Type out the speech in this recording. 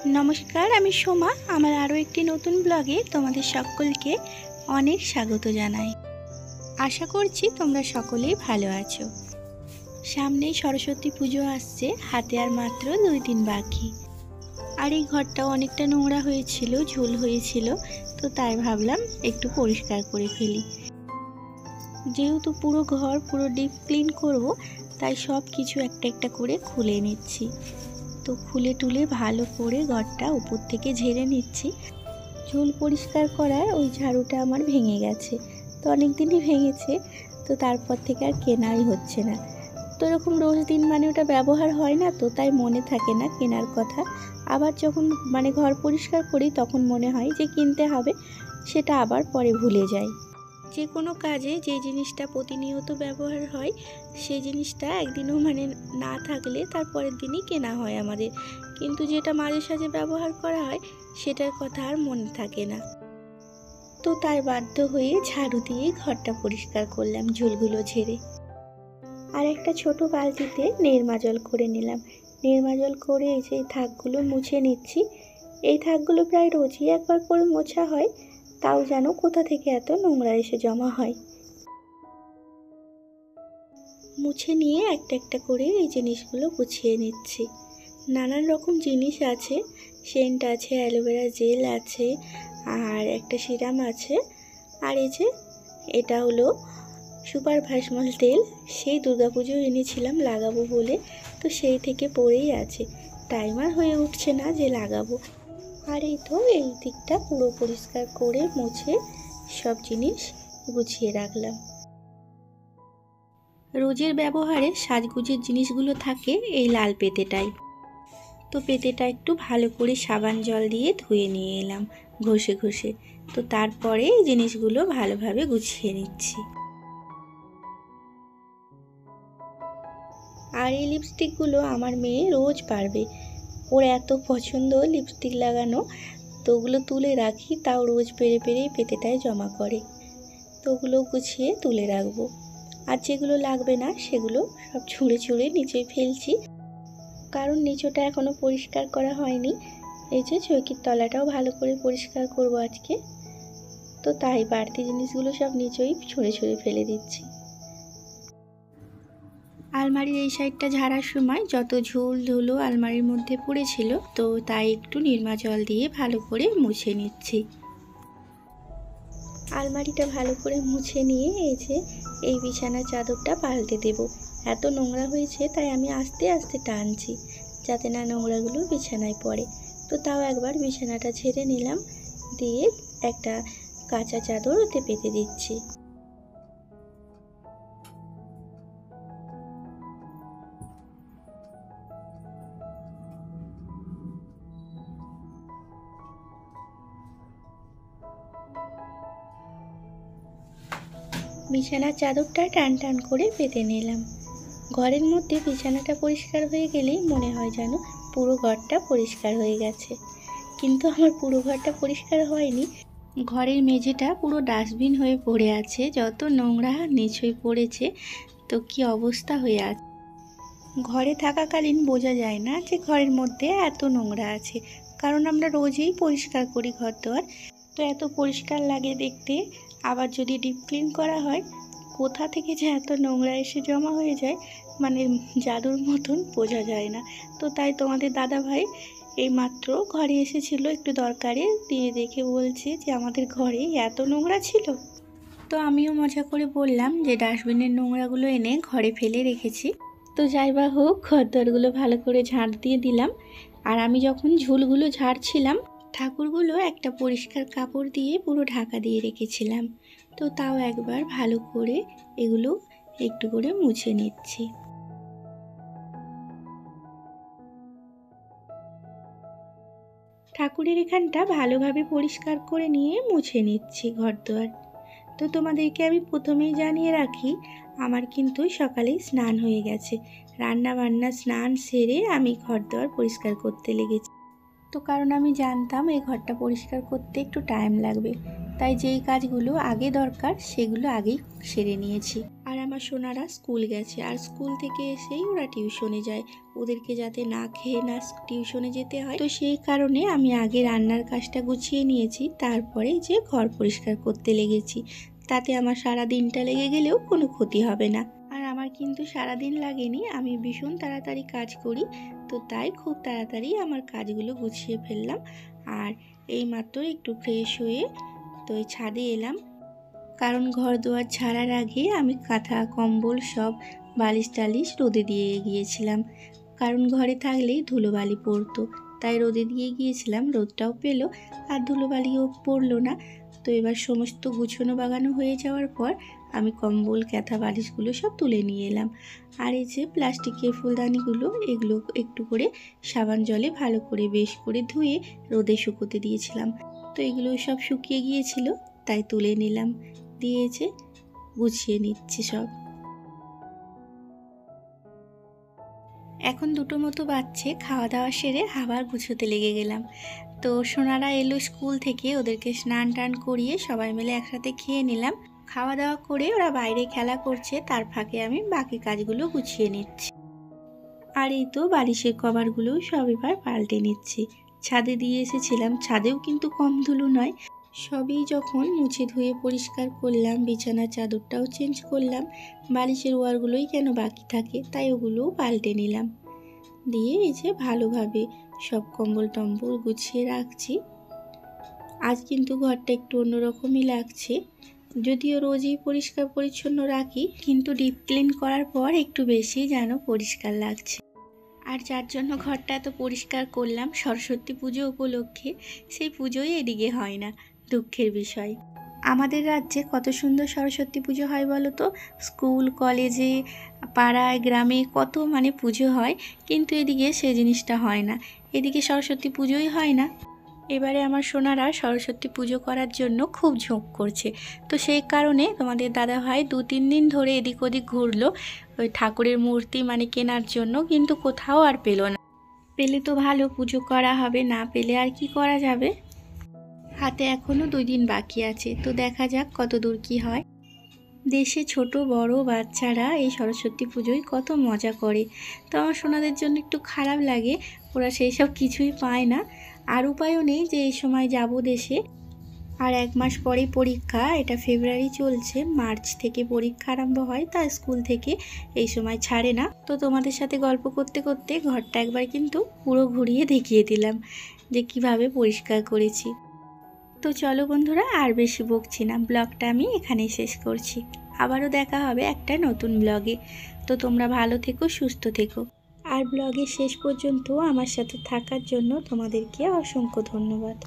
नमस्कार आमी सोमा आमार आरो एकटी नतून ब्लगे तोमादेर सकलके अनेक स्वागत जानाई। आशा करछि तोमरा सकलेई भालो आछो। सामनेई सरस्वती पुजो आसछे, हाते आर मात्र 2 दिन बाकी। आर एई घरटा अनेकटा নোংরা হয়েছিল, झुल হয়েছিল, तो ताई भाबलाम एकटू परिष्कार करे फेली। जेहेतु पुरो घर पुरो डिप क्लिन करब ताई सब किछु एकटा एकटा करे खुले निচ্ছি। तो खुले टुले भालो करे घरटा ऊपर थेके झेड़े निচ্ছি। झुल परिष्कार करार ओई झाड़ूटा आमार भेंगे गेছে, तो अनेक दिनই भेंगেছে, तो तारपर थेके आर केनाई हच्छे ना। तो एरकम रोज दिन माने ओटा व्यवहार हय ना, तो ताई मने थाके ना केनार कथा। आबार जखन माने घर परिष्कार करी तखन मने हय जे किनते हबे, सेटा आबार परे भुले जाई। जे कोनो काजे जे जिनिसटा प्रतिनियत व्यवहार हय सेई जिनिसटा एकदिनও माने ना थाकले तार परेर दिनই केना हय आमादेर, किन्तु जेटा माझे साझे व्यवहार करा हय सेटार कथा आर मने थाके ना। तो ताई बाध्य हये झाड़ू दिये घरटा परिष्कार करलाम झुलगुलो झेड़े। आर एकटा छोटो बाल्तिते निरमा जल करे निलाम। निरमा जल करे এই যে থাকগুলো মুছে নিচ্ছি। এই থাকগুলো প্রায় রোজই একবার করে মোছা হয়, তাও জানো কোথা থেকে এত নোংরা এসে জমা হয়। মুছে নিয়ে একটা একটা করে এই জিনিসগুলো গুছিয়ে নিচ্ছি। নানান রকম জিনিস আছে, সেন্ট আছে, অ্যালোভেরা জেল আছে, আর একটা সিরাম আছে, আর এই যে এটা হলো সুপার ভাসমল তেল। সেই দুর্গাপুজো এনেছিলাম লাগাবো বলে, তো সেই থেকে পড়েই আছে, টাইম আর হয়ে উঠছে না যে লাগাবো। আর এই তো এই দিকটা পুরো পরিষ্কার করে মুছে সব জিনিস গুছিয়ে রাখলাম। রোজের ব্যবহারে সাজগুজের জিনিসগুলো থাকে এই লাল পেতেটাই। তো পেতেটা একটু ভালো করে সাবান জল দিয়ে ধুয়ে নিয়ে এলাম ঘষে ঘষে। তো তারপরে এই জিনিসগুলো ভালোভাবে গুছিয়ে নিচ্ছি। আর এই লিপস্টিকগুলো আমার মেয়ে রোজ পারবে, ওর এত পছন্দ লিপস্টিক লাগানো, তো ওগুলো তুলে রাখি, তাও রোজ পেরে পেরেই পেতেটায় জমা করে। তো ওগুলো গুছিয়ে তুলে রাখবো। আর যেগুলো লাগবে না সেগুলো সব ছুঁড়ে ছুঁড়ে নিচেই ফেলছি, কারণ নিচটা এখনও পরিষ্কার করা হয়নি। এই যে চৌকির তলাটাও ভালো করে পরিষ্কার করব আজকে, তো তাই বাড়তি জিনিসগুলো সব নিচেই ছুঁড়ে ছুঁড়ে ফেলে দিচ্ছি। আলমারির এই সাইডটা ঝাড়ার সময় যত ঝুল ধুলো আলমারির মধ্যে পড়েছিল, তো তাই একটু নির্মা জল দিয়ে ভালো করে মুছে নিচ্ছি। আলমারিটা ভালো করে মুছে নিয়ে এই যে এই বিছানার চাদরটা পাল্টে দেব। এত নোংরা হয়েছে তাই আমি আস্তে আস্তে টানছি যাতে না নোংরাগুলো বিছানায় পড়ে। তো তাও একবার বিছানাটা ঝেড়ে নিলাম, দিয়ে একটা কাঁচা চাদর ওতে পেতে দিচ্ছি। বিছানার চাদরটা টান টান করে পেতে নিলাম। ঘরের মধ্যে বিছানাটা পরিষ্কার হয়ে গেলেই মনে হয় যেন পুরো ঘরটা পরিষ্কার হয়ে গেছে, কিন্তু আমার পুরো ঘরটা পরিষ্কার হয়নি। ঘরের মেঝেটা পুরো ডাস্টবিন হয়ে পড়ে আছে, যত নোংরা নিচই পড়েছে, তো কি অবস্থা হয়ে আছে। ঘরে থাকাকালীন বোঝা যায় না যে ঘরের মধ্যে এত নোংরা আছে, কারণ আমরা রোজই পরিষ্কার করি ঘর দোয়ার, তো এত পরিষ্কার লাগে দেখতে। আবার যদি ডিপ ক্লিন করা হয়, কোথা থেকে যে এত নোংরা এসে জমা হয়ে যায় মানে জাদুর মতন বোঝা যায় না। তো তাই তোমাদের দাদা ভাই এই মাত্র ঘরে এসেছিল একটু দরকারে, দিয়ে দেখে বলছে যে আমাদের ঘরে এত নোংরা ছিল। তো আমিও মজা করে বললাম যে ডাস্টবিনের নোংরাগুলো এনে ঘরে ফেলে রেখেছি। তো যাই বা হোক, ঘরদোরগুলো ভালো করে ঝাঁট দিয়ে দিলাম। আর আমি যখন ঝুলগুলো ঝাড়ছিলাম, ঠাকুরগুলো একটা পরিষ্কার কাপড় দিয়ে পুরো ঢাকা দিয়ে রেখেছিলাম। তো তাও একবার ভালো করে এগুলো একটু করে মুছে নিচ্ছি। ঠাকুরের এখানটা ভালোভাবে পরিষ্কার করে নিয়ে মুছে নিচ্ছি ঘরদোয়ার। তো তোমাদেরকে আমি প্রথমেই জানিয়ে রাখি, আমার কিন্তু সকালেই স্নান হয়ে গেছে। রান্না বান্না স্নান সেরে আমি ঘরদোয়ার পরিষ্কার করতে লেগেছি। তো কারণ আমি জানতাম এই ঘরটা পরিষ্কার করতে একটু টাইম লাগবে, তাই যেই কাজগুলো আগে দরকার সেগুলো আগেই সেরে নিয়েছি। আর আমার সোনারা স্কুল গেছে, আর স্কুল থেকে এসেই ওরা টিউশনে যায়। ওদেরকে যাতে না খেয়ে না টিউশনে যেতে হয়, তো সেই কারণে আমি আগে রান্নার কাজটা গুছিয়ে নিয়েছি, তারপরে যে ঘর পরিষ্কার করতে লেগেছি। তাতে আমার সারা দিনটা লেগে গেলেও কোনো ক্ষতি হবে না। আর আমার কিন্তু সারাদিন লাগেনি, আমি ভীষণ তাড়াতাড়ি কাজ করি, তো তাই খুব তাড়াতাড়ি আমার কাজগুলো গুছিয়ে ফেললাম। আর এইমাত্র একটু ফ্রেশ হয়ে তো ছাদে এলাম, কারণ ঘর দুয়ার ঝাড়ার আগে আমি কাঁথা কম্বল সব বালিশ টালিশ রোদে দিয়ে গিয়েছিলাম, কারণ ঘরে থাকলেই ধুলোবালি পড়তো, তাই রোদে দিয়ে গিয়েছিলাম। রোদটাও পেলো আর ধুলোবালিও পড়লো না। তো এবার সমস্ত গুছানো বাগানো হয়ে যাওয়ার পর আমি কম্বল কাঁথা বালিশগুলো সব তুলে নিয়ে এলাম। আর এই যে প্লাস্টিকের ফুলদানিগুলো, এগুলো একটু করে সাবান জলে ভালো করে বেশ করে ধুয়ে রোদে শুকোতে দিয়েছিলাম। তো এগুলো সব শুকিয়ে গিয়েছিল, তাই তুলে নিলাম, দিয়েছে গুছিয়ে নিচ্ছি সব। এখন 2টো মতো বাজছে, খাওয়া দাওয়া সেরে আবার গুছোতে লেগে গেলাম। তো সোনারা এলো স্কুল থেকে, ওদেরকে স্নান টান করিয়ে সবাই মিলে একসাথে খেয়ে নিলাম। খাওয়া দাওয়া করে ওরা বাইরে খেলা করছে, তার ফাঁকে আমি বাকি কাজগুলো গুছিয়ে নিচ্ছি। আর এই তো বালিশের কভারগুলো সব এবার পাল্টে নিচ্ছি। ছাদে দিয়ে এসেছিলাম, ছাদেও কিন্তু কম ধুলো নয়। সবই যখন মুছে ধুয়ে পরিষ্কার করলাম, বিছানার চাদরটাও চেঞ্জ করলাম, বালিশের ওয়ারগুলোই কেন বাকি থাকে, তাই ওগুলোও পাল্টে নিলাম। দিয়ে এই যে ভালোভাবে সব কম্বল টম্বল গুছিয়ে রাখছি। আজ কিন্তু ঘরটা একটু অন্যরকমই লাগছে, যদিও রোজই পরিষ্কার পরিচ্ছন্ন রাখি, কিন্তু ডিপ ক্লিন করার পর একটু বেশি যেন পরিষ্কার লাগছে। আর যার জন্য ঘরটা এত পরিষ্কার করলাম সরস্বতী পুজো উপলক্ষে, সেই পুজোই এদিকে হয় না, দুঃখের বিষয়। আমাদের রাজ্যে কত সুন্দর সরস্বতী পুজো হয় বলো তো, স্কুল কলেজে পাড়ায় গ্রামে কত পুজো হয়, কিন্তু এদিকে সে জিনিসটা হয় না, এদিকে সরস্বতী পুজোই হয় না। এবারে আমার সোনারা সরস্বতী পুজো করার জন্য খুব ঝোঁক করছে, তো সেই কারণে তোমাদের দাদাভাই 2-3 দিন ধরে এদিক ওদিক ঘুরলো ওই ঠাকুরের মূর্তি কেনার জন্য, কিন্তু কোথাও আর পেলো না। পেলে তো ভালো, পুজো করা হবে, না পেলে আর কি করা যাবে। হাতে এখনও 2 দিন বাকি আছে, তো দেখা যাক কত দূর কি হয়। দেশে ছোট বড় বাচ্চারা এই সরস্বতী পুজোয় কত মজা করে, তো আমার সোনাদের জন্য একটু খারাপ লাগে, ওরা সেই সব কিছুই পায় না। আর উপায়ও নেই যে এই সময় যাব দেশে, আর 1 মাস পরেই পরীক্ষা, এটা ফেব্রুয়ারি চলছে, মার্চ থেকে পরীক্ষা আরম্ভ হয়, তা স্কুল থেকে এই সময় ছাড়ে না। তো তোমাদের সাথে গল্প করতে করতে ঘরটা একবার কিন্তু পুরো ঘুরিয়ে দেখিয়ে দিলাম যে কিভাবে পরিষ্কার করেছি। তো চলো বন্ধুরা, আর বেশি বকছি না, ব্লগটা আমি এখানেই শেষ করছি। আবারও দেখা হবে একটা নতুন ব্লগে। তো তোমরা ভালো থেকো, সুস্থ থেকো। আর ব্লগের শেষ পর্যন্ত আমার সাথে থাকার জন্য তোমাদেরকে অসংখ্য ধন্যবাদ।